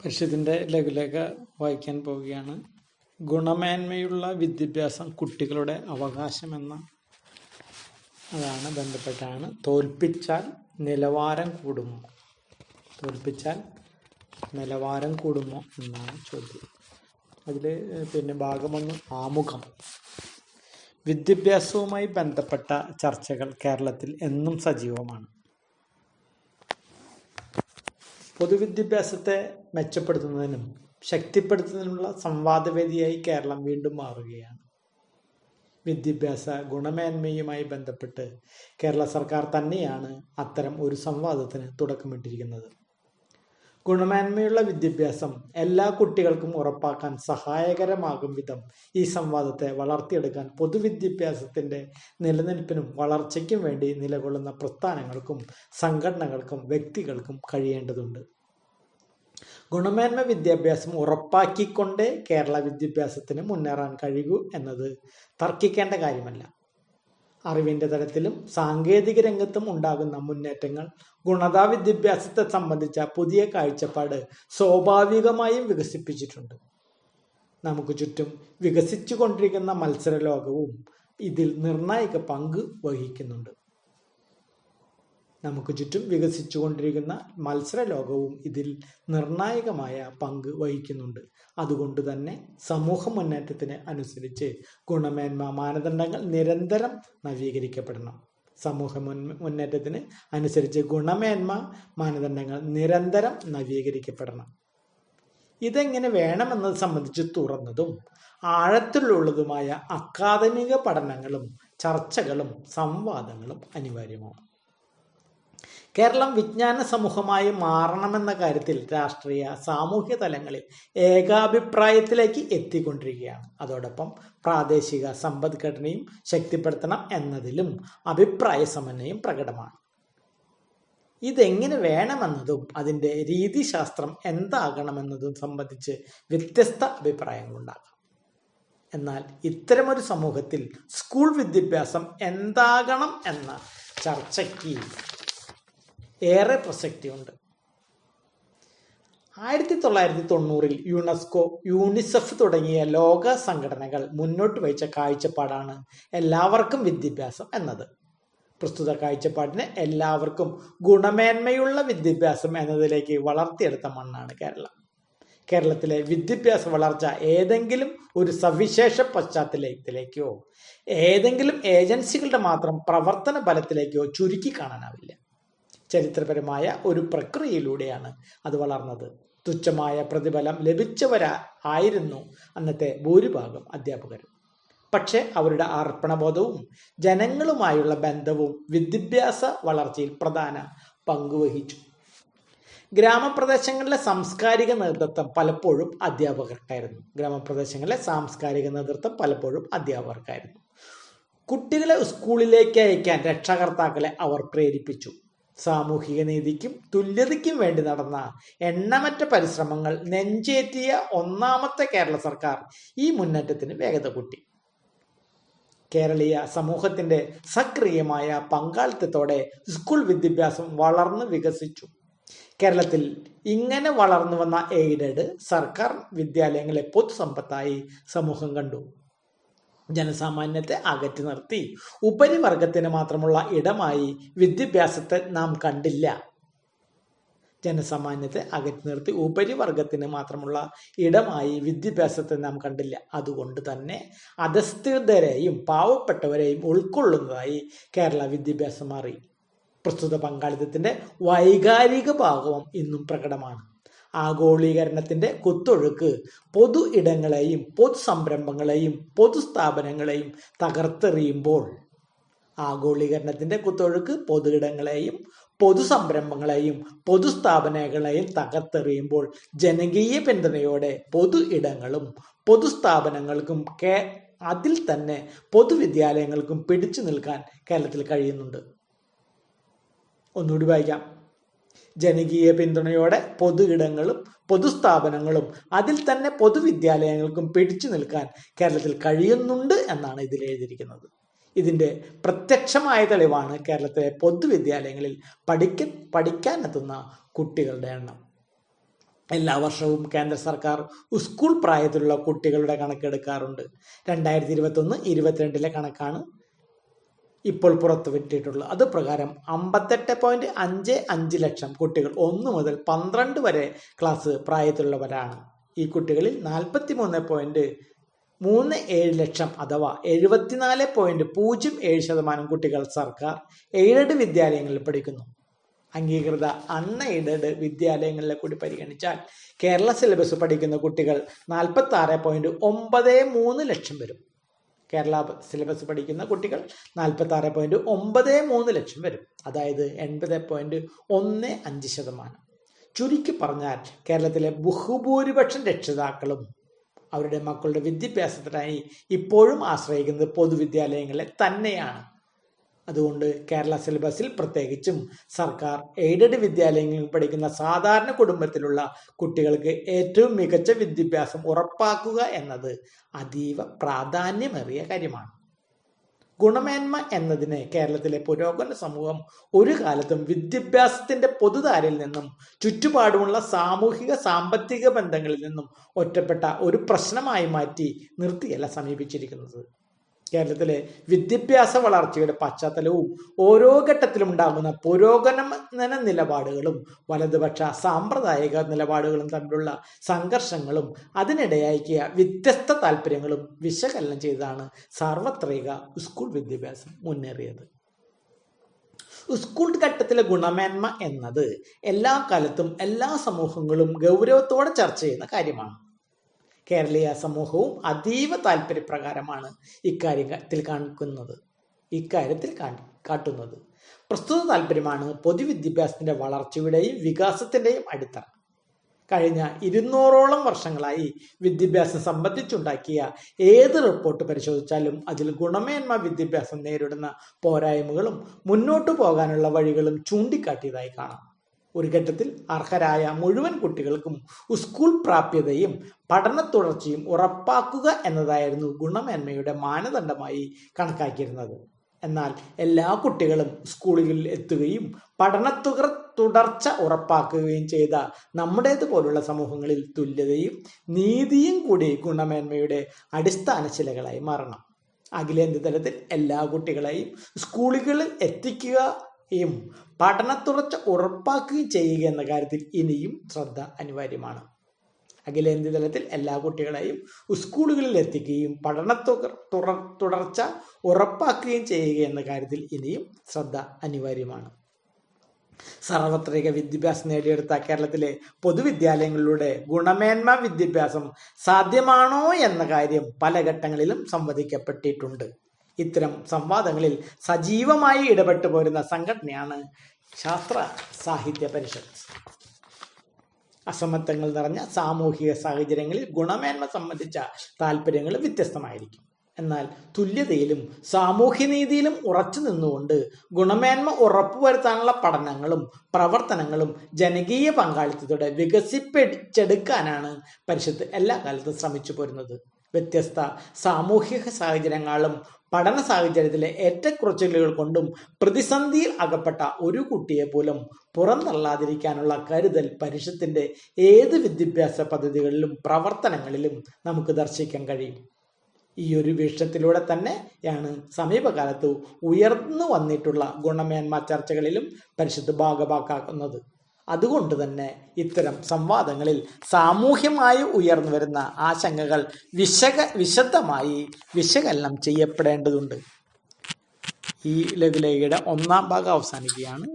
പരിഷത്തിൻ്റെ ലഘുലേഖ വായിക്കാൻ പോവുകയാണ്. ഗുണമേന്മയുള്ള വിദ്യാഭ്യാസം കുട്ടികളുടെ അവകാശമെന്ന അതാണ് ബന്ധപ്പെട്ടാണ്. തോൽപ്പിച്ചാൽ നിലവാരം കൂടുമോ? തോൽപ്പിച്ചാൽ നിലവാരം കൂടുമോ എന്നാണ് ചോദ്യം. അതിൽ ഭാഗമൊന്ന് ആമുഖം. വിദ്യാഭ്യാസവുമായി ബന്ധപ്പെട്ട ചർച്ചകൾ കേരളത്തിൽ എന്നും സജീവമാണ്. പൊതുവിദ്യാഭ്യാസത്തെ മെച്ചപ്പെടുത്തുന്നതിനും ശക്തിപ്പെടുത്തുന്നതിനുള്ള സംവാദവേദിയായി കേരളം വീണ്ടും മാറുകയാണ്. വിദ്യാഭ്യാസ ഗുണമേന്മയുമായി ബന്ധപ്പെട്ട് കേരള സർക്കാർ തന്നെയാണ് അത്തരം ഒരു സംവാദത്തിന് തുടക്കമിട്ടിരിക്കുന്നത്. ഗുണമേന്മയുള്ള വിദ്യാഭ്യാസം എല്ലാ കുട്ടികൾക്കും ഉറപ്പാക്കാൻ സഹായകരമാകും വിധം ഈ സംവാദത്തെ വളർത്തിയെടുക്കാൻ പൊതുവിദ്യാഭ്യാസത്തിൻ്റെ നിലനിൽപ്പിനും വളർച്ചയ്ക്കും വേണ്ടി നിലകൊള്ളുന്ന പ്രസ്ഥാനങ്ങൾക്കും സംഘടനകൾക്കും വ്യക്തികൾക്കും കഴിയേണ്ടതുണ്ട്. ഗുണമേന്മ വിദ്യാഭ്യാസം ഉറപ്പാക്കിക്കൊണ്ടേ കേരള വിദ്യാഭ്യാസത്തിന് മുന്നേറാൻ കഴിയൂ എന്നത് തർക്കിക്കേണ്ട കാര്യമല്ല. അറിവിൻ്റെ തലത്തിലും സാങ്കേതിക രംഗത്തും ഉണ്ടാകുന്ന മുന്നേറ്റങ്ങൾ ഗുണതാ വിദ്യാഭ്യാസത്തെ സംബന്ധിച്ച പുതിയ കാഴ്ചപ്പാട് സ്വാഭാവികമായും വികസിപ്പിച്ചിട്ടുണ്ട്. നമുക്ക് ചുറ്റും വികസിച്ചു കൊണ്ടിരിക്കുന്ന മത്സര ലോകവും ഇതിൽ നിർണായക പങ്ക് വഹിക്കുന്നുണ്ട്. നമുക്ക് ചുറ്റും വികസിച്ചു കൊണ്ടിരിക്കുന്ന മത്സര ലോകവും ഇതിൽ നിർണായകമായ പങ്ക് വഹിക്കുന്നുണ്ട്. അതുകൊണ്ട് തന്നെ സമൂഹ മുന്നേറ്റത്തിന് അനുസരിച്ച് ഗുണമേന്മ മാനദണ്ഡങ്ങൾ നിരന്തരം നവീകരിക്കപ്പെടണം. സമൂഹ മുന്നേറ്റത്തിന് അനുസരിച്ച് ഗുണമേന്മ മാനദണ്ഡങ്ങൾ നിരന്തരം നവീകരിക്കപ്പെടണം. ഇതെങ്ങനെ വേണമെന്നത് സംബന്ധിച്ച് തുറന്നതും ആഴത്തിലുള്ളതുമായ അക്കാദമിക പഠനങ്ങളും ചർച്ചകളും സംവാദങ്ങളും അനിവാര്യമാണ്. കേരളം വിജ്ഞാന സമൂഹമായി മാറണമെന്ന കാര്യത്തിൽ രാഷ്ട്രീയ സാമൂഹ്യ തലങ്ങളിൽ ഏകാഭിപ്രായത്തിലേക്ക് എത്തിക്കൊണ്ടിരിക്കുകയാണ്. അതോടൊപ്പം പ്രാദേശിക സമ്പദ്ഘടനയും ശക്തിപ്പെടുത്തണം എന്നതിലും അഭിപ്രായ സമന്വയം പ്രകടമാണ്. ഇതെങ്ങനെ വേണമെന്നതും അതിൻ്റെ രീതിശാസ്ത്രം എന്താകണമെന്നതും സംബന്ധിച്ച് വ്യത്യസ്ത അഭിപ്രായങ്ങളുണ്ടാകാം. എന്നാൽ ഇത്തരമൊരു സമൂഹത്തിൽ സ്കൂൾ വിദ്യാഭ്യാസം എന്താകണം എന്ന ചർച്ചയ്ക്ക് ഏറെ പ്രസക്തിയുണ്ട്. 1990 യുനെസ്കോ, യൂണിസെഫ് തുടങ്ങിയ ലോക സംഘടനകൾ മുന്നോട്ട് വച്ച കാഴ്ചപ്പാടാണ് എല്ലാവർക്കും വിദ്യാഭ്യാസം എന്നത്. പ്രസ്തുത കാഴ്ചപ്പാടിനെ എല്ലാവർക്കും ഗുണമേന്മയുള്ള വിദ്യാഭ്യാസം എന്നതിലേക്ക് വളർത്തിയെടുത്ത മണ്ണാണ് കേരളം. കേരളത്തിലെ വിദ്യാഭ്യാസ വളർച്ച ഏതെങ്കിലും ഒരു സവിശേഷ പശ്ചാത്തലത്തിലേക്കോ ഏതെങ്കിലും ഏജൻസികളുടെ മാത്രം പ്രവർത്തന ഫലത്തിലേക്കോ ചുരുക്കി കാണാനാവില്ല. ചരിത്രപരമായ ഒരു പ്രക്രിയയിലൂടെയാണ് അത് വളർന്നത്. തുച്ഛമായ പ്രതിഫലം ലഭിച്ചവരായിരുന്നു അന്നത്തെ ഭൂരിഭാഗം അധ്യാപകരും. പക്ഷെ അവരുടെ അർപ്പണബോധവും ജനങ്ങളുമായുള്ള ബന്ധവും വിദ്യാഭ്യാസ വളർച്ചയിൽ പ്രധാന പങ്കുവഹിച്ചു. ഗ്രാമപ്രദേശങ്ങളിലെ സാംസ്കാരിക നേതൃത്വം പലപ്പോഴും അധ്യാപകർക്കായിരുന്നു. കുട്ടികളെ സ്കൂളിലേക്ക് അയക്കാൻ രക്ഷകർത്താക്കളെ അവർ പ്രേരിപ്പിച്ചു. സാമൂഹിക നീതിക്കും തുല്യതയ്ക്കും വേണ്ടി നടന്ന എണ്ണമറ്റ പരിശ്രമങ്ങൾ നെഞ്ചേറ്റിയ ഒന്നാമത്തെ കേരള സർക്കാർ ഈ മുന്നേറ്റത്തിന് വേഗത കൂട്ടി. കേരളീയ സമൂഹത്തിന്റെ സക്രിയമായ പങ്കാളിത്തത്തോടെ സ്കൂൾ വിദ്യാഭ്യാസം വളർന്നു വികസിച്ചു. കേരളത്തിൽ ഇങ്ങനെ വളർന്നു വന്ന എയ്ഡഡ് സർക്കാർ വിദ്യാലയങ്ങളെ പൊതുസമ്പത്തായി സമൂഹം കണ്ടു. ജനസാമാന്യത്തെ അകറ്റി നിർത്തി ഉപരിവർഗത്തിന് മാത്രമുള്ള ഇടമായി വിദ്യാഭ്യാസത്തെ നാം കണ്ടില്ല. അതുകൊണ്ട് തന്നെ അധസ്ഥിതരെയും പാവപ്പെട്ടവരെയും ഉൾക്കൊള്ളുന്നതായി കേരള വിദ്യാഭ്യാസം മാറി. പ്രസ്തുത പങ്കാളിത്തത്തിന്റെ വൈകാരിക ഭാഗവും ഇന്നും പ്രകടമാണ്. ആഗോളീകരണത്തിന്റെ കുത്തൊഴുക്ക് പൊതു ഇടങ്ങളെയും പൊതു സംരംഭങ്ങളെയും പൊതുസ്ഥാപനങ്ങളെയും തകർത്തെറിയുമ്പോൾ ജനകീയ പിന്തുണയോടെ പൊതു ഇടങ്ങളും പൊതുസ്ഥാപനങ്ങൾക്കും അതിൽ തന്നെ പൊതുവിദ്യാലയങ്ങൾക്കും പിടിച്ചു നിൽക്കാൻ കേരളത്തിൽ കഴിയുന്നുണ്ട്. ഒന്നുകൂടി വായിക്കാം. ജനകീയ പിന്തുണയോടെ പൊതു ഇടങ്ങളും പൊതുസ്ഥാപനങ്ങളും അതിൽ തന്നെ പൊതുവിദ്യാലയങ്ങൾക്കും പിടിച്ചു നിൽക്കാൻ കേരളത്തിൽ കഴിയുന്നുണ്ട് എന്നാണ് ഇതിൽ എഴുതിയിരിക്കുന്നത്. ഇതിൻ്റെ പ്രത്യക്ഷമായ തെളിവാണ് കേരളത്തിലെ പൊതുവിദ്യാലയങ്ങളിൽ പഠിക്കാനെത്തുന്ന കുട്ടികളുടെ എണ്ണം. എല്ലാ വർഷവും കേന്ദ്ര സർക്കാർ സ്കൂൾ പ്രായത്തിലുള്ള കുട്ടികളുടെ കണക്കെടുക്കാറുണ്ട്. 2021-22 കണക്കാണ് ഇപ്പോൾ പുറത്തുവിട്ടിട്ടുള്ളത്. അത് പ്രകാരം 58.55 ലക്ഷം കുട്ടികൾ 1 മുതൽ 12 വരെ ക്ലാസ് പ്രായത്തിലുള്ളവരാണ്. ഈ കുട്ടികളിൽ 43.37 ലക്ഷം അഥവാ 74.07% കുട്ടികൾ സർക്കാർ എയ്ഡഡ് വിദ്യാലയങ്ങളിൽ പഠിക്കുന്നു. അംഗീകൃത അൺഎയ്ഡഡ് വിദ്യാലയങ്ങളിലെ കൂടി പരിഗണിച്ചാൽ കേരള സിലബസ് പഠിക്കുന്ന കുട്ടികൾ 46.93 ലക്ഷം വരും. കേരള സിലബസ് പഠിക്കുന്ന കുട്ടികൾ 46.93 ലക്ഷം വരും. അതായത് 80.15%. ചുരുക്കി പറഞ്ഞാൽ കേരളത്തിലെ ബഹുഭൂരിപക്ഷം രക്ഷിതാക്കളും അവരുടെ മക്കളുടെ വിദ്യാഭ്യാസത്തിനായി ഇപ്പോഴും ആശ്രയിക്കുന്നത് പൊതുവിദ്യാലയങ്ങളെ തന്നെയാണ്. അതുകൊണ്ട് കേരള സിലബസിൽ പ്രത്യേകിച്ചും സർക്കാർ എയ്ഡഡ് വിദ്യാലയങ്ങളിൽ പഠിക്കുന്ന സാധാരണ കുടുംബത്തിലുള്ള കുട്ടികൾക്ക് ഏറ്റവും മികച്ച വിദ്യാഭ്യാസം ഉറപ്പാക്കുക എന്നത് അതീവ പ്രാധാന്യമേറിയ കാര്യമാണ്. ഗുണമേന്മ എന്നതിന് കേരളത്തിലെ പുരോഗമന സമൂഹം ഒരു കാലത്തും വിദ്യാഭ്യാസത്തിന്റെ പൊതുധാരയിൽ നിന്നും ചുറ്റുപാടുമുള്ള സാമൂഹിക സാമ്പത്തിക ബന്ധങ്ങളിൽ നിന്നും ഒറ്റപ്പെട്ട ഒരു പ്രശ്നമായി മാറ്റി നിർത്തിയല്ല സമീപിച്ചിരിക്കുന്നത്. കേരളത്തിലെ വിദ്യാഭ്യാസ വളർച്ചയുടെ പശ്ചാത്തലവും ഓരോ ഘട്ടത്തിലും ഉണ്ടാകുന്ന പുരോഗമന നിലപാടുകളും വലതുപക്ഷ സാമ്പ്രദായിക നിലപാടുകളും തമ്മിലുള്ള സംഘർഷങ്ങളും അതിനിടയാക്കിയ വ്യത്യസ്ത താല്പര്യങ്ങളും വിശകലനം ചെയ്താണ് സാർവത്രിക സ്കൂൾ വിദ്യാഭ്യാസം മുന്നേറിയത്. സ്കൂൾ ഘട്ടത്തിലെ ഗുണമേന്മ എന്നത് എല്ലാ കാലത്തും എല്ലാ സമൂഹങ്ങളും ഗൗരവത്തോടെ ചർച്ച ചെയ്യുന്ന കാര്യമാണ്. കേരളീയ സമൂഹവും അതീവ താല്പര്യപ്രകാരമാണ് ഇക്കാര്യത്തിൽ കാട്ടുന്നത്. പ്രസ്തുത താല്പര്യമാണ് പൊതുവിദ്യാഭ്യാസത്തിന്റെ വളർച്ചയുടെയും വികാസത്തിന്റെയും അടിത്തറ. കഴിഞ്ഞ 200ഓളം വർഷങ്ങളായി വിദ്യാഭ്യാസം സംബന്ധിച്ചുണ്ടാക്കിയ ഏത് റിപ്പോർട്ട് പരിശോധിച്ചാലും അതിൽ ഗുണമേന്മ വിദ്യാഭ്യാസം നേരിടുന്ന പോരായ്മകളും മുന്നോട്ടു പോകാനുള്ള വഴികളും ചൂണ്ടിക്കാട്ടിയതായി കാണാം. ഒരു ഘട്ടത്തിൽ അർഹരായ മുഴുവൻ കുട്ടികൾക്കും സ്കൂൾ പ്രാപ്യതയും പഠന തുടർച്ചയും ഉറപ്പാക്കുക എന്നതായിരുന്നു ഗുണമേന്മയുടെ മാനദണ്ഡമായി കണക്കാക്കിയിരുന്നത്. എന്നാൽ എല്ലാ കുട്ടികളും സ്കൂളുകളിൽ എത്തുകയും പഠന തുടർച്ച ഉറപ്പാക്കുകയും ചെയ്ത നമ്മുടേതുപോലുള്ള സമൂഹങ്ങളിൽ തുല്യതയും നീതിയും കൂടി ഗുണമേന്മയുടെ അടിസ്ഥാന ശിലകളായി മാറണം. അഖിലേന്ത്യാ തലത്തിൽ എല്ലാ കുട്ടികളെയും സ്കൂളുകളിൽ എത്തിക്കുകയും പഠന തുടർച്ച ഉറപ്പാക്കുകയും ചെയ്യുക എന്ന കാര്യത്തിൽ ഇനിയും ശ്രദ്ധ അനിവാര്യമാണ്. അഖിലേന്ത്യാ തലത്തിൽ എല്ലാ കുട്ടികളെയും സ്കൂളുകളിൽ എത്തിക്കുകയും പഠന തുടർച്ച ഉറപ്പാക്കുകയും ചെയ്യുക എന്ന കാര്യത്തിൽ ഇനിയും ശ്രദ്ധ അനിവാര്യമാണ്. സാർവത്രിക വിദ്യാഭ്യാസം നേടിയെടുത്ത കേരളത്തിലെ പൊതുവിദ്യാലയങ്ങളിലൂടെ ഗുണമേന്മ വിദ്യാഭ്യാസം സാധ്യമാണോ എന്ന കാര്യം പല ഘട്ടങ്ങളിലും സംവദിക്കപ്പെട്ടിട്ടുണ്ട്. ഇത്തരം സംവാദങ്ങളിൽ സജീവമായി ഇടപെട്ടു പോരുന്ന സംഘടനയാണ് ശാസ്ത്ര സാഹിത്യ പരിഷത്ത്. അസമത്വങ്ങൾ നിറഞ്ഞ സാമൂഹിക സാഹചര്യങ്ങളിൽ ഗുണമേന്മ സംബന്ധിച്ച താല്പര്യങ്ങൾ വ്യത്യസ്തമായിരിക്കും. എന്നാൽ തുല്യതയിലും സാമൂഹ്യനീതിയിലും ഉറച്ചു നിന്നുകൊണ്ട് ഗുണമേന്മ ഉറപ്പുവരുത്താനുള്ള പഠനങ്ങളും പ്രവർത്തനങ്ങളും ജനകീയ പങ്കാളിത്തത്തോടെ വികസിപ്പിച്ചെടുക്കാനാണ് പരിഷത്ത് എല്ലാ കാലത്തും ശ്രമിച്ചു പോരുന്നത്. വ്യത്യസ്ത സാമൂഹിക സാഹചര്യങ്ങളും പഠന സാഹചര്യത്തിലെ ഏറ്റക്കുറച്ചിലുകൾ കൊണ്ടും പ്രതിസന്ധിയിൽ അകപ്പെട്ട ഒരു കുട്ടിയെ പോലും പുറന്തള്ളാതിരിക്കാനുള്ള കരുതൽ പരിഷത്തിന്റെ ഏത് വിദ്യാഭ്യാസ പദ്ധതികളിലും പ്രവർത്തനങ്ങളിലും നമുക്ക് ദർശിക്കാൻ കഴിയും. ഈ ഒരു വീക്ഷണത്തിലൂടെ തന്നെയാണ് സമീപകാലത്ത് ഉയർന്നു വന്നിട്ടുള്ള ഗുണമേന്മ ചർച്ചകളിലും പരിഷത്ത് ഭാഗഭാക്കാക്കുന്നത്. അതുകൊണ്ട് തന്നെ ഇത്തരം സംവാദങ്ങളിൽ സാമൂഹ്യമായി ഉയർന്നു വരുന്ന ആശങ്കകൾ വിശദമായി വിശകലനം ചെയ്യപ്പെടേണ്ടതുണ്ട്. ഈ ലഘുലേഖയുടെ 1ാം ഭാഗം അവസാനിക്കുകയാണ്.